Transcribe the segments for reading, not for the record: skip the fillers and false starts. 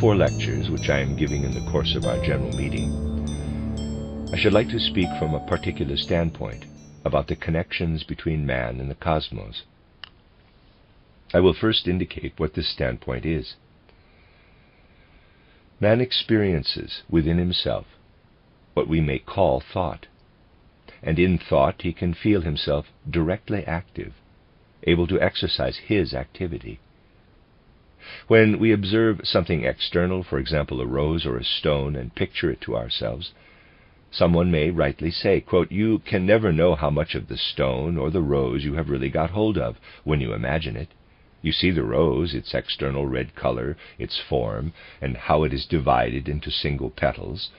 4 lectures, which I am giving in the course of our general meeting, I should like to speak from a particular standpoint about the connections between man and the cosmos. I will first indicate what this standpoint is. Man experiences within himself what we may call thought, and in thought he can feel himself directly active, able to exercise his activity. When we observe something external, for example a rose or a stone, and picture it to ourselves, someone may rightly say, quote, "You can never know how much of the stone or the rose you have really got hold of when you imagine it. You see the rose, its external red color, its form, and how it is divided into single petals.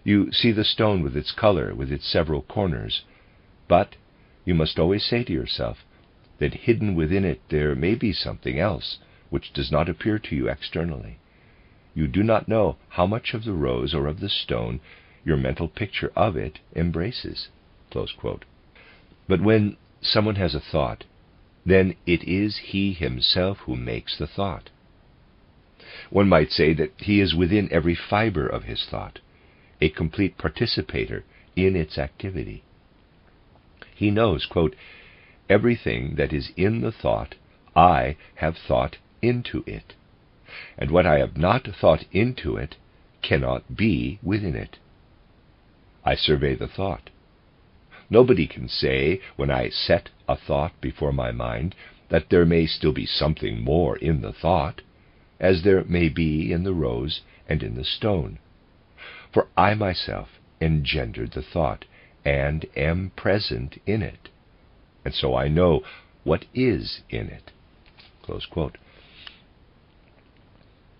You see the stone with its color, with its several corners. But you must always say to yourself that hidden within it there may be something else which does not appear to you externally. You do not know how much of the rose or of the stone your mental picture of it embraces." Close quote. But when someone has a thought, then it is he himself who makes the thought. One might say that he is within every fiber of his thought, a complete participator in its activity. He knows, quote, "Everything that is in the thought, I have thought into it, and what I have not thought into it cannot be within it. I survey the thought. Nobody can say, when I set a thought before my mind, that there may still be something more in the thought, as there may be in the rose and in the stone. For I myself engendered the thought, and am present in it, and so I know what is in it." Close quote.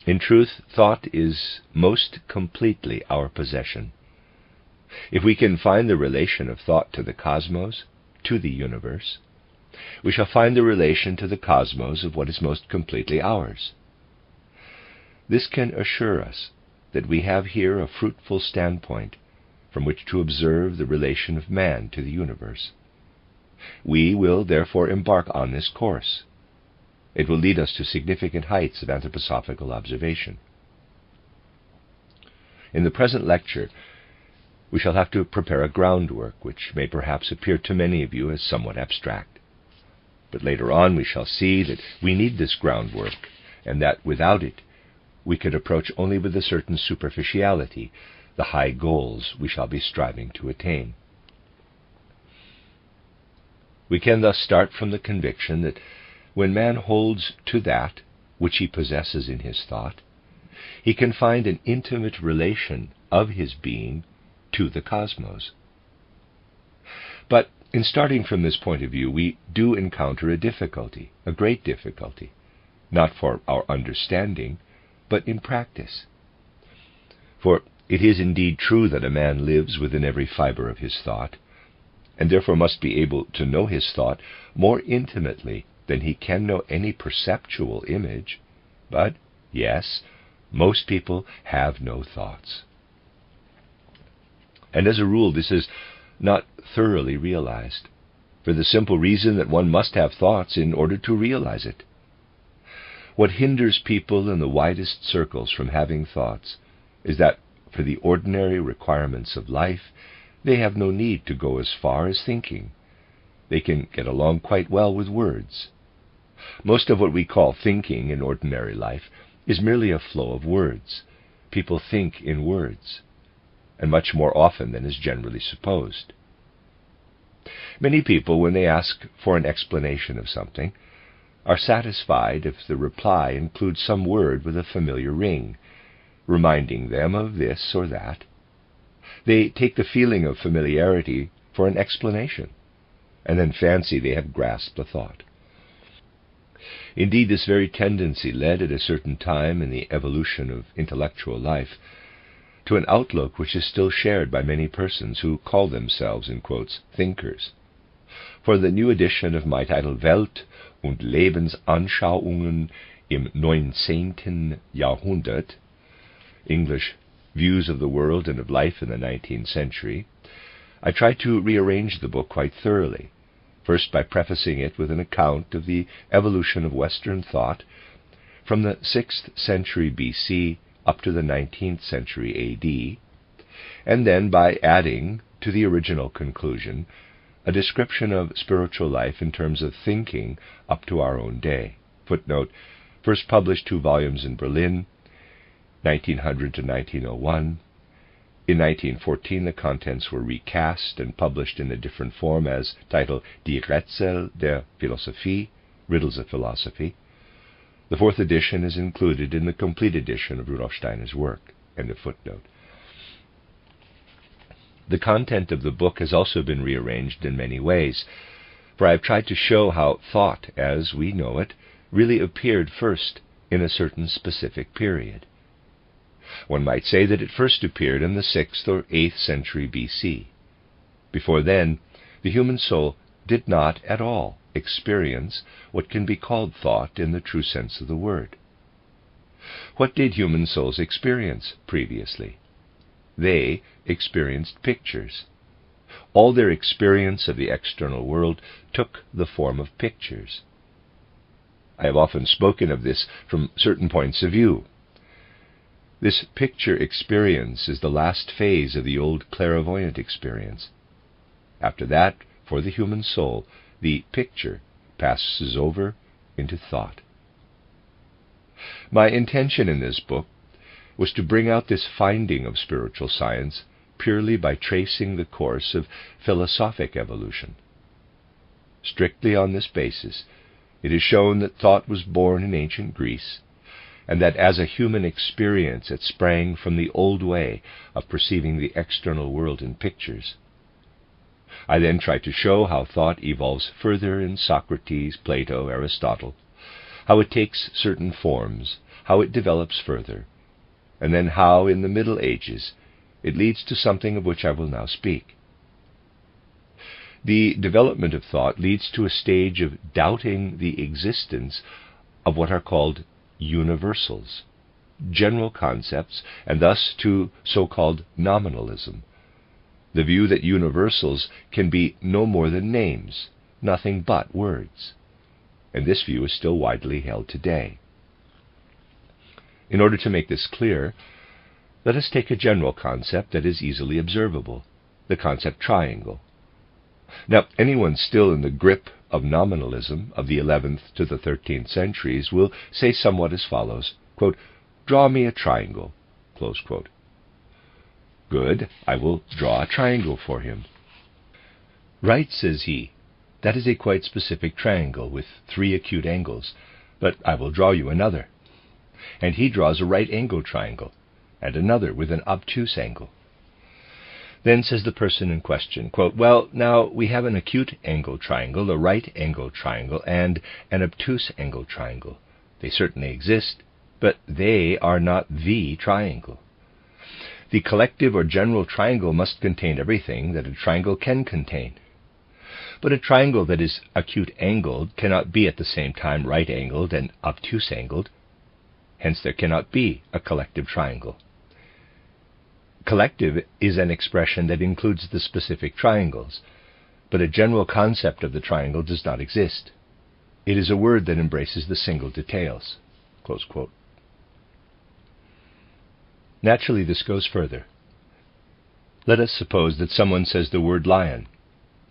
In truth, thought is most completely our possession. If we can find the relation of thought to the cosmos, to the universe, we shall find the relation to the cosmos of what is most completely ours. This can assure us that we have here a fruitful standpoint from which to observe the relation of man to the universe. We will therefore embark on this course. It will lead us to significant heights of anthroposophical observation. In the present lecture, we shall have to prepare a groundwork which may perhaps appear to many of you as somewhat abstract. But later on we shall see that we need this groundwork, and that without it we could approach only with a certain superficiality the high goals we shall be striving to attain. We can thus start from the conviction that when man holds to that which he possesses in his thought, he can find an intimate relation of his being to the cosmos. But in starting from this point of view, we do encounter a difficulty, a great difficulty, not for our understanding, but in practice. For it is indeed true that a man lives within every fiber of his thought, and therefore must be able to know his thought more intimately than he can know any perceptual image. But, yes, most people have no thoughts. And as a rule, this is not thoroughly realized, for the simple reason that one must have thoughts in order to realize it. What hinders people in the widest circles from having thoughts is that for the ordinary requirements of life, they have no need to go as far as thinking. They can get along quite well with words. Most of what we call thinking in ordinary life is merely a flow of words. People think in words, and much more often than is generally supposed. Many people, when they ask for an explanation of something, are satisfied if the reply includes some word with a familiar ring, reminding them of this or that. They take the feeling of familiarity for an explanation, and then fancy they have grasped a thought. Indeed, this very tendency led at a certain time in the evolution of intellectual life to an outlook which is still shared by many persons who call themselves, in quotes, thinkers. For the new edition of my title, Welt- und Lebensanschauungen im 19. Jahrhundert, English, Views of the World and of Life in the 19th Century, I tried to rearrange the book quite thoroughly, first by prefacing it with an account of the evolution of Western thought from the 6th century BC up to the 19th century A.D., and then by adding to the original conclusion a description of spiritual life in terms of thinking up to our own day. Footnote, first published 2 volumes in Berlin, 1900 to 1901. In 1914, the contents were recast and published in a different form as titled Die Rätsel der Philosophie, Riddles of Philosophy. The 4th edition is included in the complete edition of Rudolf Steiner's work. End of footnote. The content of the book has also been rearranged in many ways, for I have tried to show how thought, as we know it, really appeared first in a certain specific period. One might say that it first appeared in the 6th or 8th century BC. Before then, the human soul did not at all experience what can be called thought in the true sense of the word. What did human souls experience previously? They experienced pictures. All their experience of the external world took the form of pictures. I have often spoken of this from certain points of view. This picture experience is the last phase of the old clairvoyant experience. After that, for the human soul, the picture passes over into thought. My intention in this book was to bring out this finding of spiritual science purely by tracing the course of philosophic evolution. Strictly on this basis, it is shown that thought was born in ancient Greece, and that as a human experience it sprang from the old way of perceiving the external world in pictures. I then try to show how thought evolves further in Socrates, Plato, Aristotle, how it takes certain forms, how it develops further, and then how, in the Middle Ages, it leads to something of which I will now speak. The development of thought leads to a stage of doubting the existence of what are called universals, general concepts, and thus to so-called nominalism, the view that universals can be no more than names, nothing but words. And this view is still widely held today. In order to make this clear, let us take a general concept that is easily observable, the concept triangle. Now, anyone still in the grip of nominalism of the 11th to the 13th centuries will say somewhat as follows, quote, "Draw me a triangle," close quote. Good, I will draw a triangle for him. "Right," says he, "that is a quite specific triangle with 3 acute angles, but I will draw you another." And he draws a right-angled triangle, and another with an obtuse angle. Then says the person in question, quote, "Well, now we have an acute angle triangle, a right-angled triangle, and an obtuse angle triangle. They certainly exist, but they are not the triangle. The collective or general triangle must contain everything that a triangle can contain. But a triangle that is acute-angled cannot be at the same time right-angled and obtuse-angled. Hence there cannot be a collective triangle. Collective is an expression that includes the specific triangles, but a general concept of the triangle does not exist. It is a word that embraces the single details." Close quote. Naturally, this goes further. Let us suppose that someone says the word lion.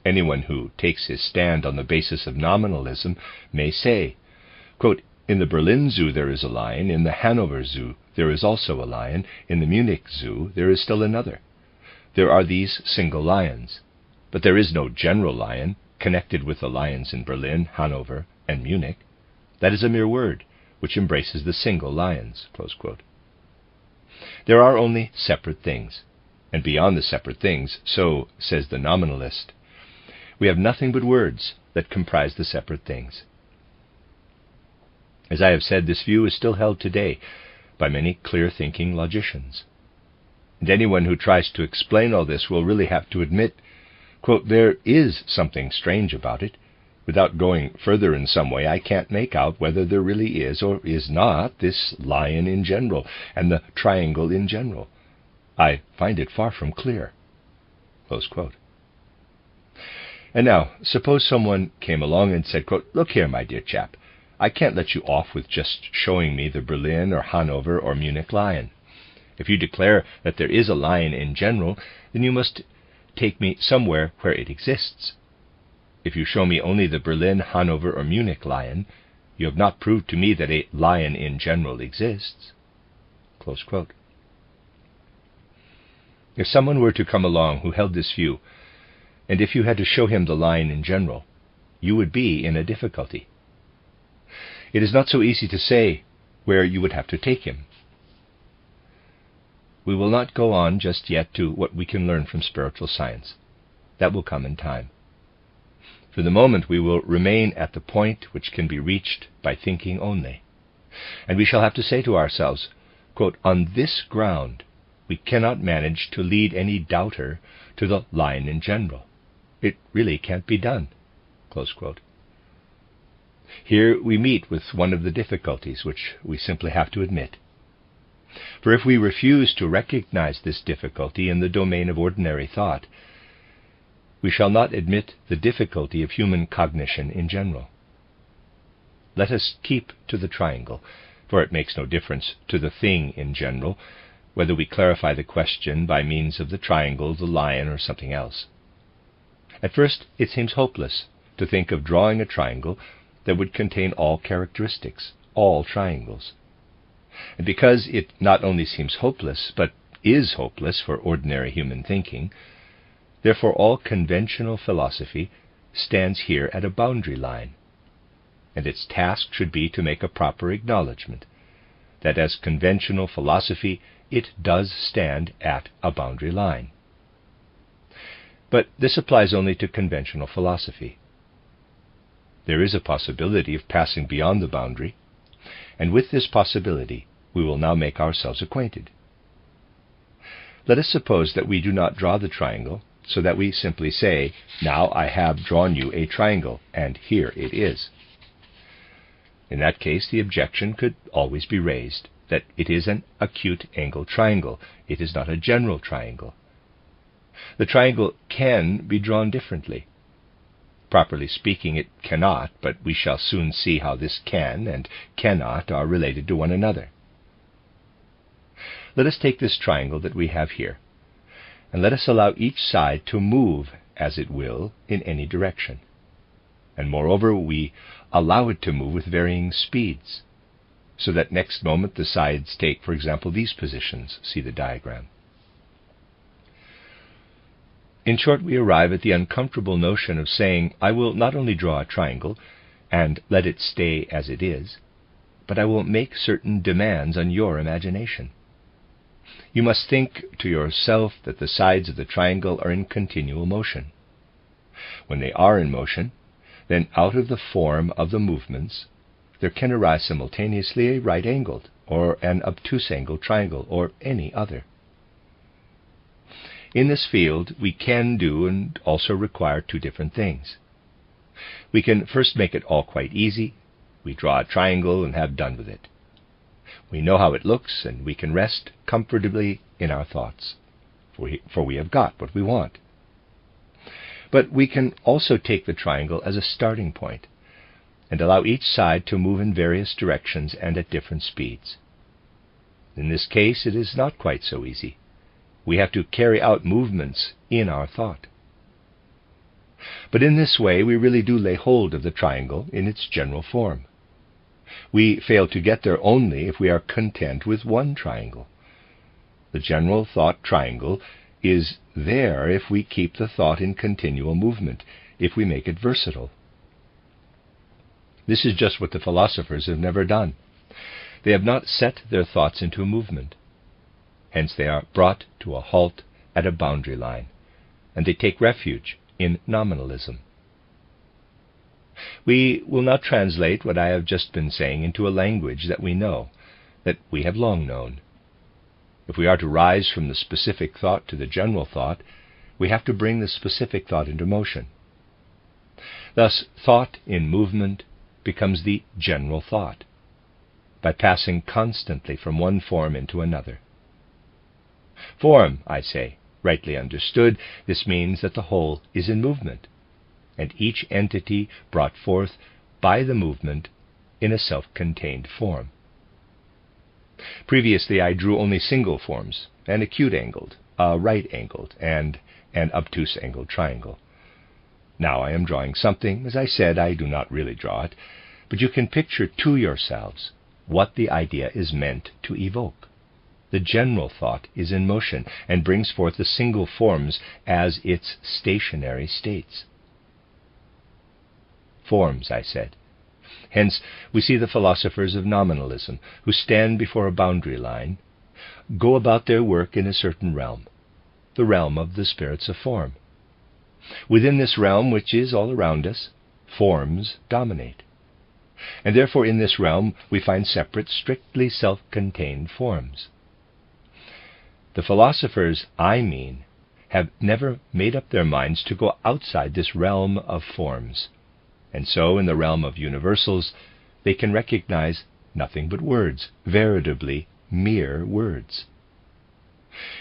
Anyone who takes his stand on the basis of nominalism may say, quote, "In the Berlin Zoo there is a lion, in the Hanover Zoo there is also a lion, in the Munich Zoo there is still another. There are these single lions, but there is no general lion connected with the lions in Berlin, Hanover, and Munich. That is a mere word which embraces the single lions." Close quote. There are only separate things, and beyond the separate things, so says the nominalist, we have nothing but words that comprise the separate things. As I have said, this view is still held today by many clear-thinking logicians. And anyone who tries to explain all this will really have to admit, quote, "There is something strange about it. Without going further in some way, I can't make out whether there really is or is not this lion in general, and the triangle in general. I find it far from clear." Close quote. And now, suppose someone came along and said, quote, "Look here, my dear chap, I can't let you off with just showing me the Berlin or Hanover or Munich lion. If you declare that there is a lion in general, then you must take me somewhere where it exists. If you show me only the Berlin, Hanover, or Munich lion, you have not proved to me that a lion in general exists." Close quote. If someone were to come along who held this view, and if you had to show him the lion in general, you would be in a difficulty. It is not so easy to say where you would have to take him. We will not go on just yet to what we can learn from spiritual science. That will come in time. For the moment we will remain at the point which can be reached by thinking only. And we shall have to say to ourselves, quote, "On this ground we cannot manage to lead any doubter to the lion in general. It really can't be done." Close quote. Here we meet with one of the difficulties which we simply have to admit. For if we refuse to recognize this difficulty in the domain of ordinary thought, we shall not admit the difficulty of human cognition in general. Let us keep to the triangle, for it makes no difference to the thing in general, whether we clarify the question by means of the triangle, the lion, or something else. At first it seems hopeless to think of drawing a triangle that would contain all characteristics, all triangles. And because it not only seems hopeless, but is hopeless for ordinary human thinking, therefore all conventional philosophy stands here at a boundary line, and its task should be to make a proper acknowledgement that as conventional philosophy it does stand at a boundary line. But this applies only to conventional philosophy. There is a possibility of passing beyond the boundary, and with this possibility we will now make ourselves acquainted. Let us suppose that we do not draw the triangle, so that we simply say, "Now I have drawn you a triangle, and here it is." In that case, the objection could always be raised that it is an acute angle triangle. It is not a general triangle. The triangle can be drawn differently. Properly speaking, it cannot, but we shall soon see how this can and cannot are related to one another. Let us take this triangle that we have here, and let us allow each side to move as it will in any direction. And moreover, we allow it to move with varying speeds, so that next moment the sides take, for example, these positions. See the diagram. In short, we arrive at the uncomfortable notion of saying, "I will not only draw a triangle and let it stay as it is, but I will make certain demands on your imagination. You must think to yourself that the sides of the triangle are in continual motion. When they are in motion, then out of the form of the movements there can arise simultaneously a right-angled or an obtuse-angled triangle or any other. In this field we can do and also require two different things. We can first make it all quite easy. We draw a triangle and have done with it. We know how it looks, and we can rest comfortably in our thoughts, for we have got what we want. But we can also take the triangle as a starting point, and allow each side to move in various directions and at different speeds. In this case, it is not quite so easy. We have to carry out movements in our thought. But in this way, we really do lay hold of the triangle in its general form. We fail to get there only if we are content with one triangle. The general thought triangle is there if we keep the thought in continual movement, if we make it versatile. This is just what the philosophers have never done. They have not set their thoughts into movement. Hence they are brought to a halt at a boundary line, and they take refuge in nominalism. We will now translate what I have just been saying into a language that we know, that we have long known. If we are to rise from the specific thought to the general thought, we have to bring the specific thought into motion. Thus, thought in movement becomes the general thought, by passing constantly from one form into another. Form, I say, rightly understood, this means that the whole is in movement, and each entity brought forth by the movement in a self-contained form. Previously I drew only single forms, an acute-angled, a right-angled, and an obtuse-angled triangle. Now I am drawing something. As I said, I do not really draw it, but you can picture to yourselves what the idea is meant to evoke. The general thought is in motion and brings forth the single forms as its stationary states. Forms, I said. Hence, we see the philosophers of Nominalism, who stand before a boundary line, go about their work in a certain realm, the realm of the spirits of form. Within this realm, which is all around us, forms dominate. And therefore in this realm we find separate, strictly self-contained forms. The philosophers, I mean, have never made up their minds to go outside this realm of forms. And so, in the realm of universals, they can recognize nothing but words, veritably mere words.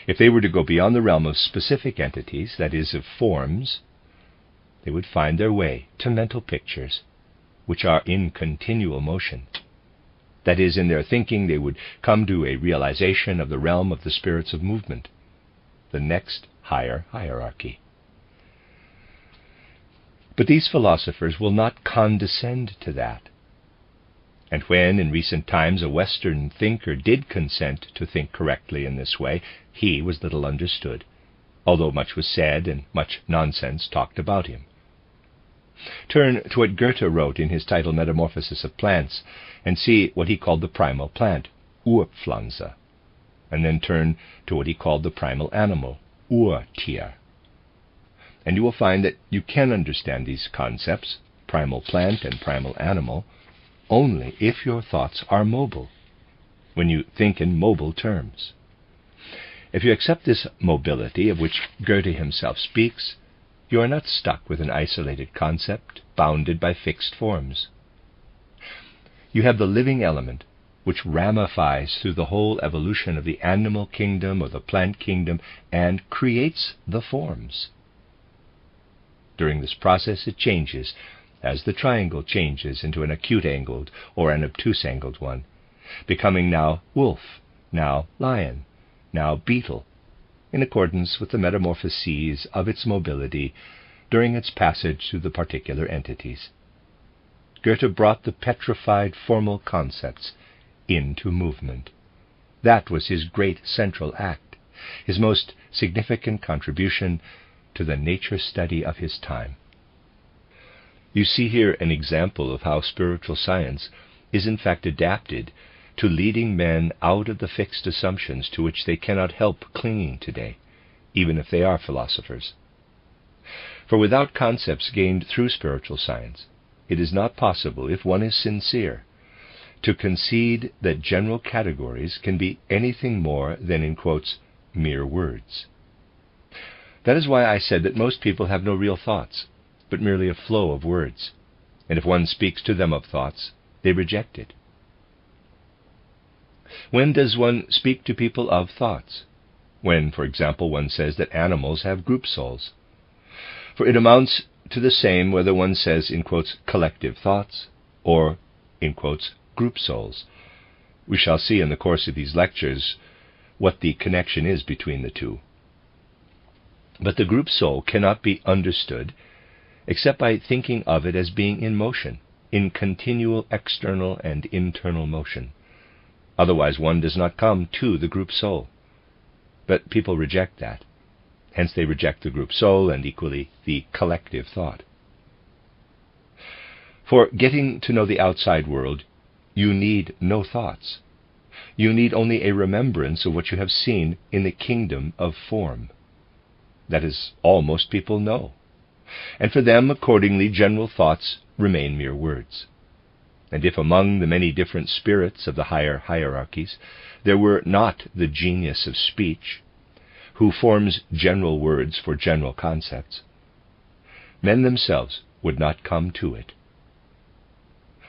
If they were to go beyond the realm of specific entities, that is, of forms, they would find their way to mental pictures, which are in continual motion. That is, in their thinking, they would come to a realization of the realm of the spirits of movement, the next higher hierarchy. But these philosophers will not condescend to that. And when, in recent times, a Western thinker did consent to think correctly in this way, he was little understood, although much was said and much nonsense talked about him. Turn to what Goethe wrote in his title Metamorphosis of Plants, and see what he called the primal plant, Urpflanze, and then turn to what he called the primal animal, Urtier. And you will find that you can understand these concepts, primal plant and primal animal, only if your thoughts are mobile, when you think in mobile terms. If you accept this mobility of which Goethe himself speaks, you are not stuck with an isolated concept, bounded by fixed forms. You have the living element, which ramifies through the whole evolution of the animal kingdom or the plant kingdom, and creates the forms. During this process it changes, as the triangle changes into an acute-angled or an obtuse-angled one, becoming now wolf, now lion, now beetle, in accordance with the metamorphoses of its mobility during its passage through the particular entities. Goethe brought the petrified formal concepts into movement. That was his great central act, his most significant contribution to the nature study of his time. You see here an example of how spiritual science is in fact adapted to leading men out of the fixed assumptions to which they cannot help clinging today, even if they are philosophers. For without concepts gained through spiritual science, it is not possible, if one is sincere, to concede that general categories can be anything more than, in quotes, mere words. That is why I said that most people have no real thoughts, but merely a flow of words, and if one speaks to them of thoughts, they reject it. When does one speak to people of thoughts? When, for example, one says that animals have group souls. For it amounts to the same whether one says, in quotes, collective thoughts, or, in quotes, group souls. We shall see in the course of these lectures what the connection is between the two. But the group soul cannot be understood except by thinking of it as being in motion, in continual external and internal motion. Otherwise one does not come to the group soul. But people reject that. Hence they reject the group soul and equally the collective thought. For getting to know the outside world, you need no thoughts. You need only a remembrance of what you have seen in the kingdom of form. That is all most people know. And for them, accordingly, general thoughts remain mere words. And if among the many different spirits of the higher hierarchies there were not the genius of speech, who forms general words for general concepts, men themselves would not come to it.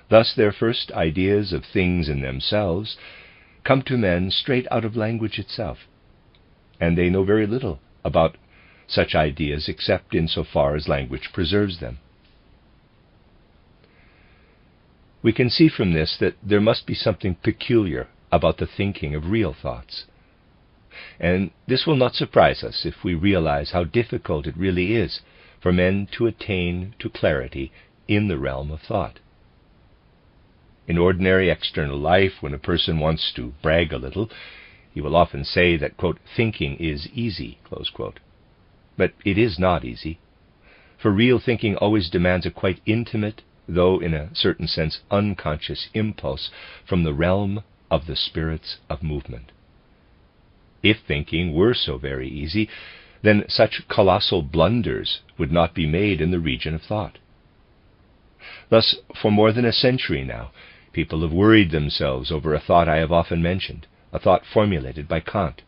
Thus their first ideas of things in themselves come to men straight out of language itself, and they know very little about such ideas except in so far as language preserves them. We can see from this that there must be something peculiar about the thinking of real thoughts. And this will not surprise us if we realize how difficult it really is for men to attain to clarity in the realm of thought. In ordinary external life, when a person wants to brag a little, he will often say that, quote, thinking is easy, close quote. But it is not easy, for real thinking always demands a quite intimate, though in a certain sense unconscious impulse from the realm of the spirits of movement. If thinking were so very easy, then such colossal blunders would not be made in the region of thought. Thus, for more than a century now, people have worried themselves over a thought I have often mentioned, a thought formulated by Kant.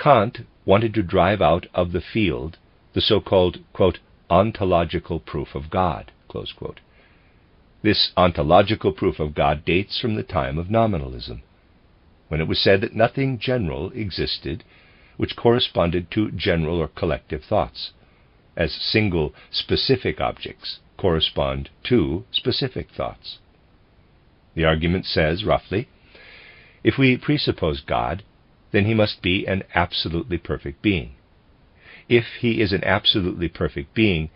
Kant wanted to drive out of the field the so-called, quote, ontological proof of God, close quote. This ontological proof of God dates from the time of Nominalism, when it was said that nothing general existed which corresponded to general or collective thoughts, as single specific objects correspond to specific thoughts. The argument says, roughly, if we presuppose God, then he must be an absolutely perfect being. If he is an absolutely perfect being,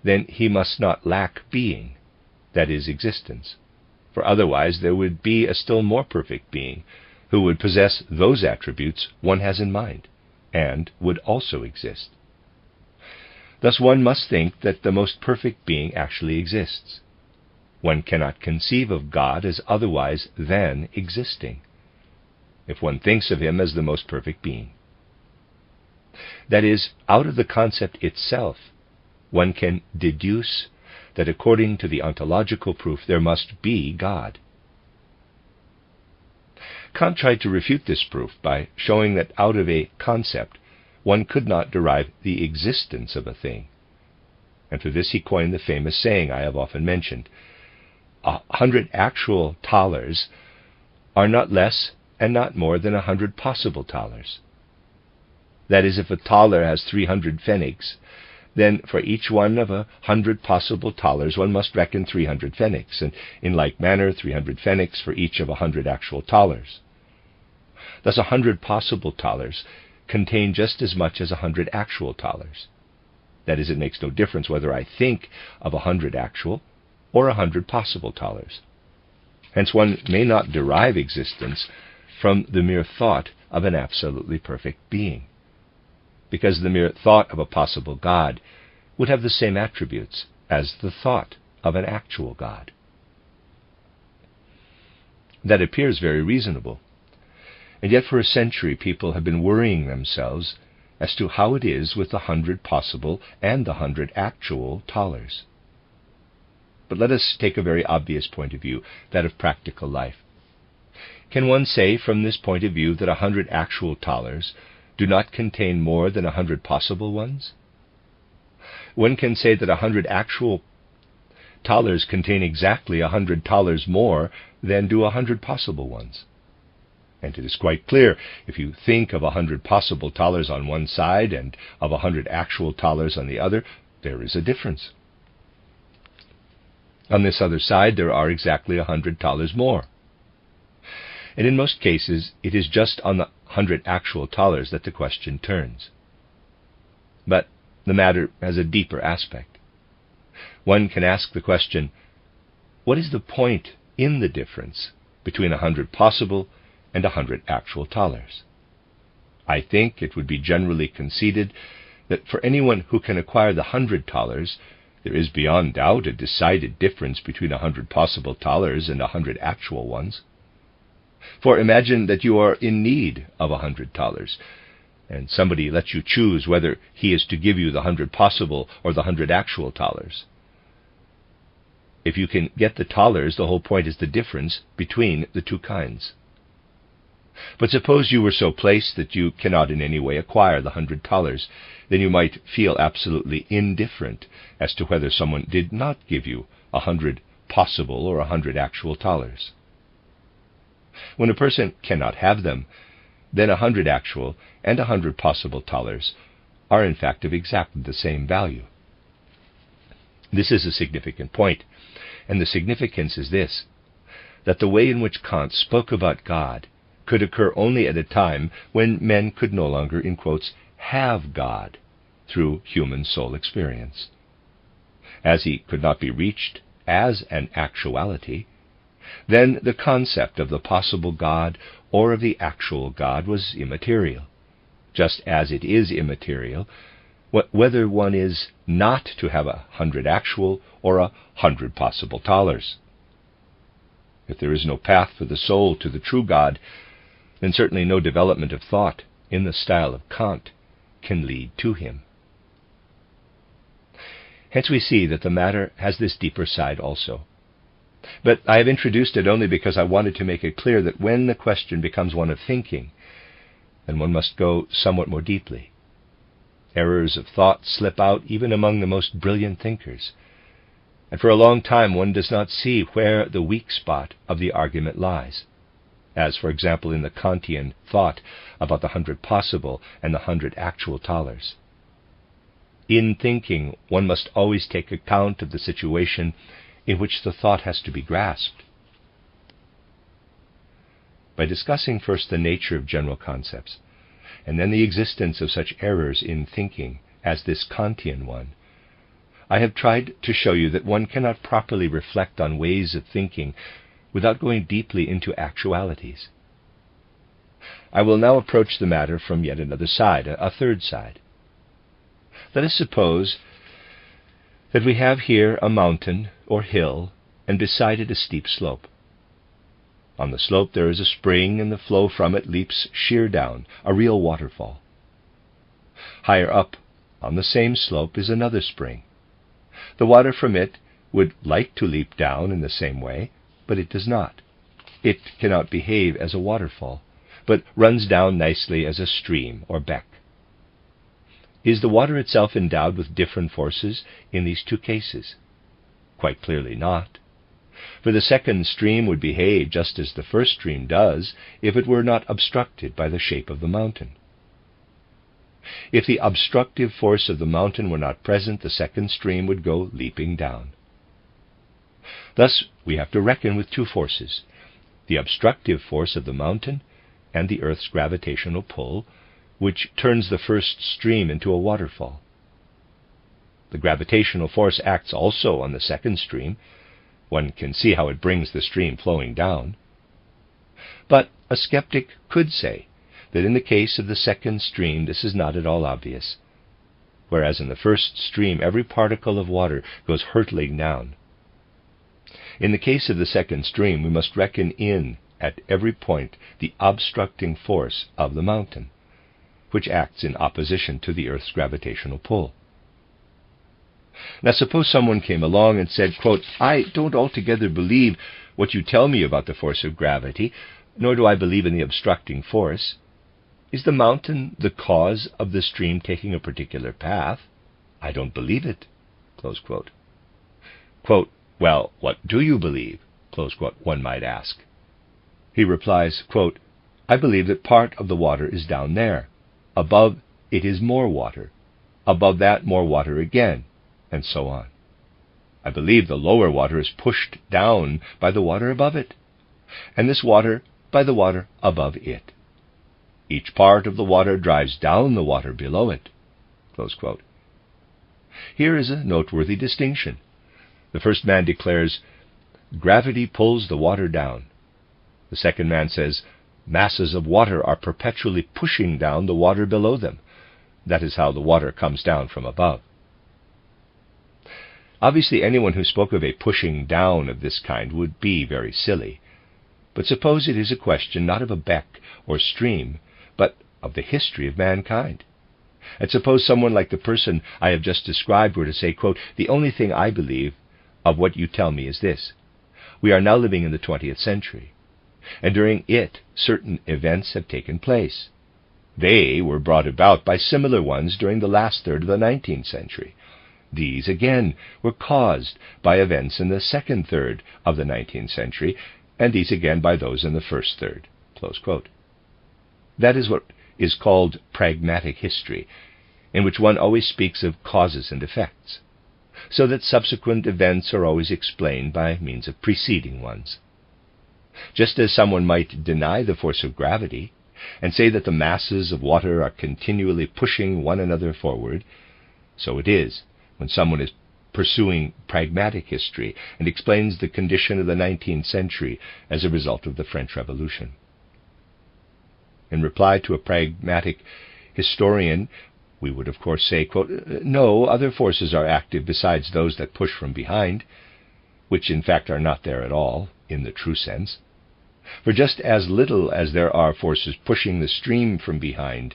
then he must not lack being, that is, existence, for otherwise there would be a still more perfect being who would possess those attributes one has in mind, and would also exist. Thus one must think that the most perfect being actually exists. One cannot conceive of God as otherwise than existing, if one thinks of him as the most perfect being. That is, out of the concept itself, one can deduce that according to the ontological proof there must be God. Kant tried to refute this proof by showing that out of a concept one could not derive the existence of a thing. And for this he coined the famous saying I have often mentioned, 100 actual thalers are not less and not more than 100 possible thalers. That is, if a thaler has 300 pfennigs, then for each one of 100 possible thalers one must reckon 300 pfennigs, and in like manner 300 pfennigs for each of 100 actual thalers. Thus 100 possible thalers contain just as much as 100 actual thalers. That is, it makes no difference whether I think of 100 actual or 100 possible thalers. Hence one may not derive existence from the mere thought of an absolutely perfect being, because the mere thought of a possible God would have the same attributes as the thought of an actual God. That appears very reasonable, and yet for a century people have been worrying themselves as to how it is with the 100 possible and the 100 actual thalers. But let us take a very obvious point of view, that of practical life. Can one say from this point of view that 100 actual thalers do not contain more than 100 possible ones? One can say that 100 actual thalers contain exactly 100 thalers more than do 100 possible ones. And it is quite clear, if you think of 100 possible thalers on one side and of 100 actual thalers on the other, there is a difference. On this other side there are exactly 100 thalers more. And in most cases it is just on the 100 actual thalers that the question turns. But the matter has a deeper aspect. One can ask the question, what is the point in the difference between 100 possible and 100 actual thalers? I think it would be generally conceded that for anyone who can acquire the 100 thalers, there is beyond doubt a decided difference between 100 possible thalers and 100 actual ones. For imagine that you are in need of 100 thalers, and somebody lets you choose whether he is to give you the 100 possible or the 100 actual thalers. If you can get the thalers, the whole point is the difference between the two kinds. But suppose you were so placed that you cannot in any way acquire the 100 thalers, then you might feel absolutely indifferent as to whether someone did not give you 100 possible or 100 actual thalers. When a person cannot have them, then 100 actual and 100 possible thalers are in fact of exactly the same value. This is a significant point, and the significance is this. that the way in which Kant spoke about God could occur only at a time when men could no longer, in quotes, have God through human soul experience. As he could not be reached as an actuality, then the concept of the possible God or of the actual God was immaterial, just as it is immaterial whether one is not to have 100 actual or 100 possible thalers. If there is no path for the soul to the true God, then certainly no development of thought in the style of Kant can lead to him. Hence we see that the matter has this deeper side also. But I have introduced it only because I wanted to make it clear that when the question becomes one of thinking, then one must go somewhat more deeply. Errors of thought slip out even among the most brilliant thinkers, and for a long time one does not see where the weak spot of the argument lies, as, for example, in the Kantian thought about the 100 possible and the 100 actual thalers. In thinking, one must always take account of the situation in which the thought has to be grasped. By discussing first the nature of general concepts, and then the existence of such errors in thinking as this Kantian one, I have tried to show you that one cannot properly reflect on ways of thinking without going deeply into actualities. I will now approach the matter from yet another side, a third side. Let us suppose that we have here a mountain or hill, and beside it a steep slope. On the slope there is a spring, and the flow from it leaps sheer down, a real waterfall. Higher up, on the same slope, is another spring. The water from it would like to leap down in the same way, but it does not. It cannot behave as a waterfall, but runs down nicely as a stream or beck. Is the water itself endowed with different forces in these two cases? Quite clearly not. For the second stream would behave just as the first stream does if it were not obstructed by the shape of the mountain. If the obstructive force of the mountain were not present, the second stream would go leaping down. Thus, we have to reckon with two forces, the obstructive force of the mountain and the Earth's gravitational pull, which turns the first stream into a waterfall. The gravitational force acts also on the second stream. One can see how it brings the stream flowing down. But a skeptic could say that in the case of the second stream this is not at all obvious, whereas in the first stream every particle of water goes hurtling down. In the case of the second stream we must reckon in at every point the obstructing force of the mountain, which acts in opposition to the Earth's gravitational pull. Now suppose someone came along and said, quote, "I don't altogether believe what you tell me about the force of gravity, nor do I believe in the obstructing force. Is the mountain the cause of the stream taking a particular path? I don't believe it." Close quote. Quote, "Well, what do you believe?" Close quote, one might ask. He replies, quote, "I believe that part of the water is down there. Above it is more water. Above that more water again, and so on. I believe the lower water is pushed down by the water above it, and this water by the water above it. Each part of the water drives down the water below it." Close quote. Here is a noteworthy distinction. The first man declares, "Gravity pulls the water down." The second man says, "Masses of water are perpetually pushing down the water below them. That is how the water comes down from above." Obviously, anyone who spoke of a pushing down of this kind would be very silly. But suppose it is a question not of a beck or stream, but of the history of mankind. And suppose someone like the person I have just described were to say, quote, "The only thing I believe of what you tell me is this. We are now living in the 20th century, and during it certain events have taken place. They were brought about by similar ones during the last third of the 19th century. These, again, were caused by events in the second third of the 19th century, and these again by those in the first third." Close quote. That is what is called pragmatic history, in which one always speaks of causes and effects, so that subsequent events are always explained by means of preceding ones. Just as someone might deny the force of gravity and say that the masses of water are continually pushing one another forward, so it is when someone is pursuing pragmatic history and explains the condition of the 19th century as a result of the French Revolution. In reply to a pragmatic historian, we would of course say, quote, "No, other forces are active besides those that push from behind," which in fact are not there at all, in the true sense. For just as little as there are forces pushing the stream from behind,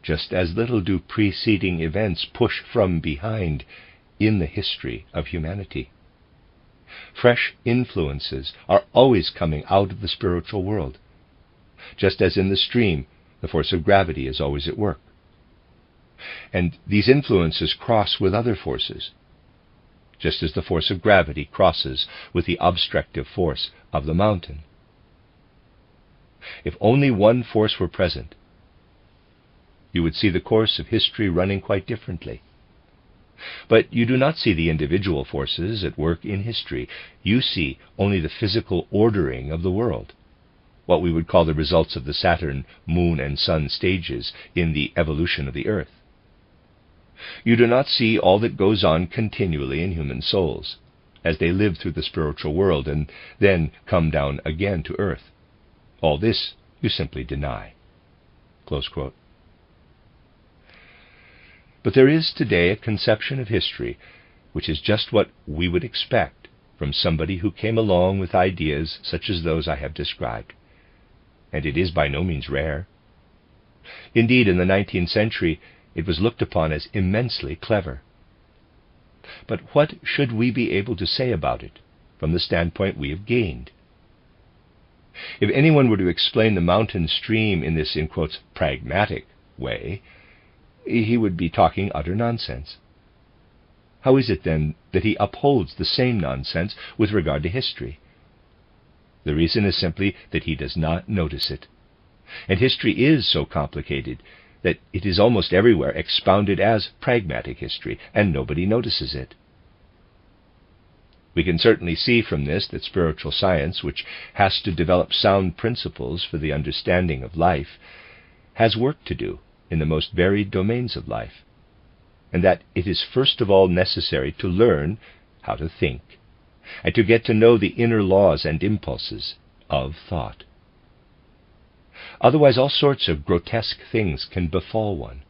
just as little do preceding events push from behind in the history of humanity. Fresh influences are always coming out of the spiritual world, just as in the stream the force of gravity is always at work. And these influences cross with other forces, just as the force of gravity crosses with the obstructive force of the mountain. If only one force were present, you would see the course of history running quite differently. But you do not see the individual forces at work in history. You see only the physical ordering of the world, what we would call the results of the Saturn, Moon, and Sun stages in the evolution of the Earth. You do not see all that goes on continually in human souls, as they live through the spiritual world and then come down again to Earth. All this you simply deny." Close quote. But there is today a conception of history which is just what we would expect from somebody who came along with ideas such as those I have described. And it is by no means rare. Indeed, in the 19th century, it was looked upon as immensely clever. But what should we be able to say about it from the standpoint we have gained? If anyone were to explain the mountain stream in this, in quotes, pragmatic way, he would be talking utter nonsense. How is it then that he upholds the same nonsense with regard to history? The reason is simply that he does not notice it. And history is so complicated that it is almost everywhere expounded as pragmatic history, and nobody notices it. We can certainly see from this that spiritual science, which has to develop sound principles for the understanding of life, has work to do in the most varied domains of life, and that it is first of all necessary to learn how to think, and to get to know the inner laws and impulses of thought. Otherwise, all sorts of grotesque things can befall one.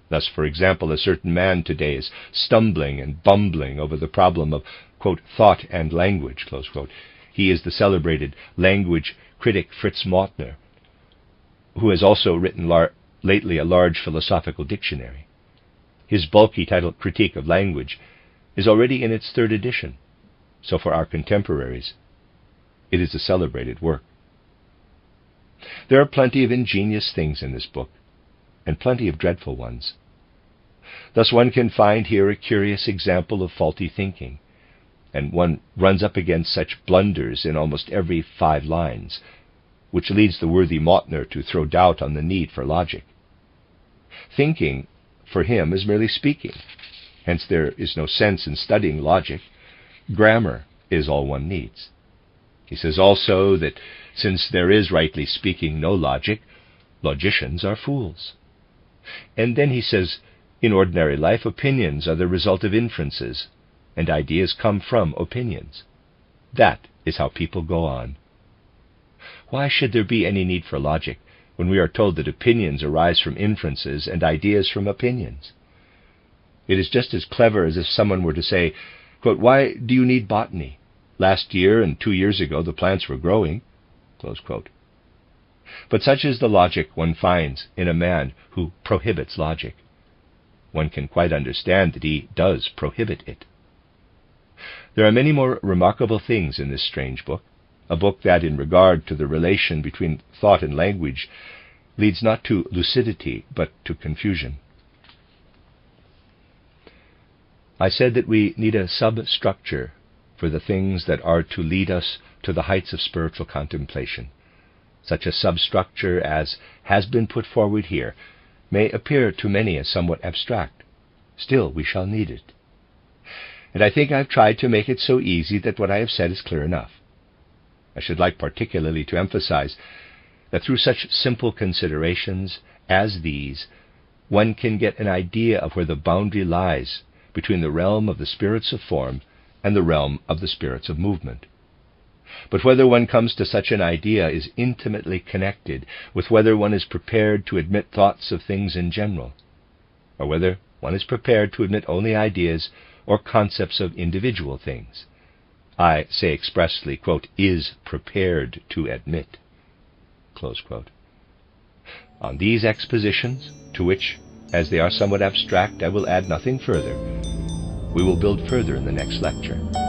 Thus, for example, a certain man today is stumbling and bumbling over the problem of, quote, thought and language, close quote. He is the celebrated language critic Fritz Mautner, who has also written lately a large philosophical dictionary. His bulky titled Critique of Language is already in its 3rd edition, so for our contemporaries, it is a celebrated work. There are plenty of ingenious things in this book, and plenty of dreadful ones. Thus one can find here a curious example of faulty thinking, and one runs up against such blunders in almost every 5 lines, which leads the worthy Mautner to throw doubt on the need for logic. Thinking, for him, is merely speaking, hence there is no sense in studying logic. Grammar is all one needs. He says also that since there is, rightly speaking, no logic, logicians are fools. And then he says, in ordinary life, opinions are the result of inferences, and ideas come from opinions. That is how people go on. Why should there be any need for logic when we are told that opinions arise from inferences and ideas from opinions? It is just as clever as if someone were to say, quote, "Why do you need botany? Last year and 2 years ago the plants were growing," close quote. But such is the logic one finds in a man who prohibits logic. One can quite understand that he does prohibit it. There are many more remarkable things in this strange book, a book that, in regard to the relation between thought and language, leads not to lucidity but to confusion. I said that we need a substructure for the things that are to lead us to the heights of spiritual contemplation. Such a substructure as has been put forward here may appear to many as somewhat abstract. Still, we shall need it. And I think I've tried to make it so easy that what I have said is clear enough. I should like particularly to emphasize that through such simple considerations as these, one can get an idea of where the boundary lies between the realm of the spirits of form and the realm of the spirits of movement. But whether one comes to such an idea is intimately connected with whether one is prepared to admit thoughts of things in general, or whether one is prepared to admit only ideas or concepts of individual things. I say expressly, quote, is prepared to admit, close quote. On these expositions, to which, as they are somewhat abstract, I will add nothing further, we will build further in the next lecture.